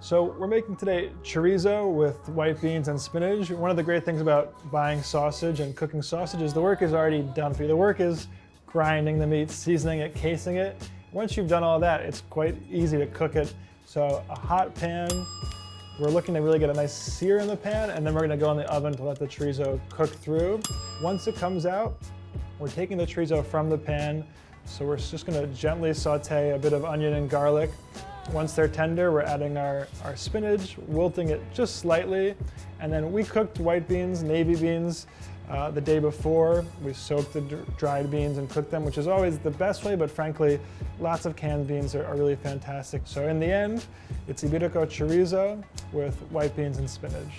So we're making today chorizo with white beans and spinach. One of the great things about buying sausage and cooking sausage is the work is already done for you. The work is grinding the meat, seasoning it, casing it. Once you've done all that, it's quite easy to cook it. So a hot pan, we're looking to really get a nice sear in the pan, and then we're gonna go in the oven to let the chorizo cook through. Once it comes out, we're taking the chorizo from the pan. So we're just gonna gently saute a bit of onion and garlic. Once they're tender, we're adding our spinach, wilting it just slightly. And then we cooked white beans, navy beans, the day before. We soaked the dried beans and cooked them, which is always the best way, but frankly, lots of canned beans are really fantastic. So in the end, it's Iberico chorizo with white beans and spinach.